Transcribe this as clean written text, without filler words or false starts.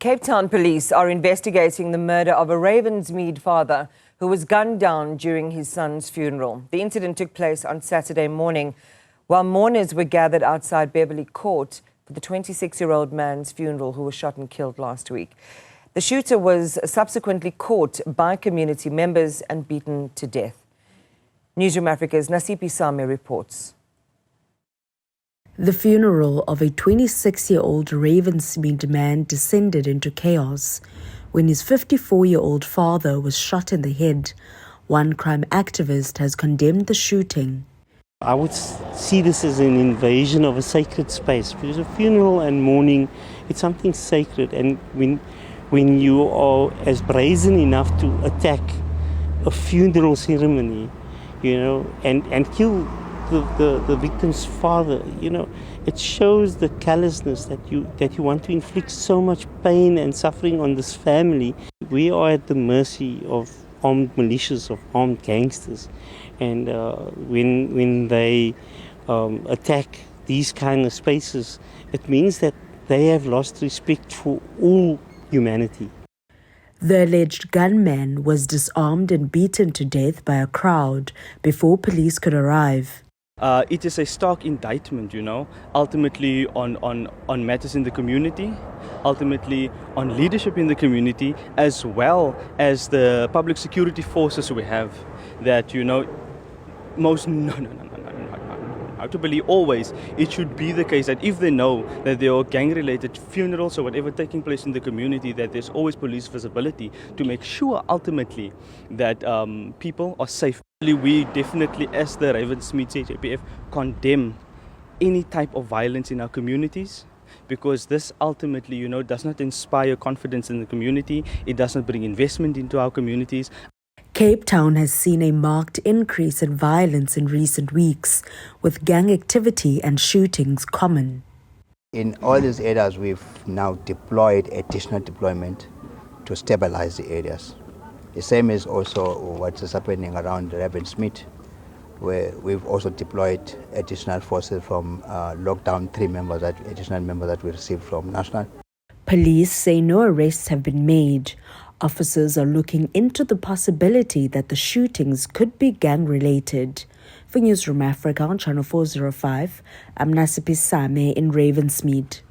Cape Town police are investigating the murder of a Ravensmead father who was gunned down during his son's funeral. The incident took place on Saturday morning while mourners were gathered outside Beverly Court for the 26-year-old man's funeral who was shot and killed last week. The shooter was subsequently caught by community members and beaten to death. Newzroom Afrika's Nasiphi reports. The funeral of a 26-year-old Ravensmead man descended into chaos when his 54-year-old father was shot in the head. One crime activist has condemned the shooting. I would see this as an invasion of a sacred space, because a funeral and mourning, it's something sacred, and when you are as brazen enough to attack a funeral ceremony, and kill the victim's father, it shows the callousness that you want to inflict so much pain and suffering on this family. We are at the mercy of armed militias, of armed gangsters, and when they attack these kind of spaces, it means that they have lost respect for all humanity. The alleged gunman was disarmed and beaten to death by a crowd before police could arrive. It is a stark indictment, ultimately on matters in the community, ultimately on leadership in the community, as well as the public security forces we have that, to believe always it should be the case that if they know that there are gang-related funerals or whatever taking place in the community, that there's always police visibility to make sure ultimately that people are safe. We definitely, as the Ravensmead JPF, condemn any type of violence in our communities, because this ultimately, does not inspire confidence in the community. It does not bring investment into our communities. Cape Town has seen a marked increase in violence in recent weeks, with gang activity and shootings common. In all these areas, we've now deployed additional deployment to stabilize the areas. The same is also what is happening around Ravensmead, where we've also deployed additional forces from lockdown additional members that we received from National. Police say no arrests have been made. Officers are looking into the possibility that the shootings could be gang-related. For Newzroom Afrika on Channel 405, I'm Nasiphi in Ravensmead.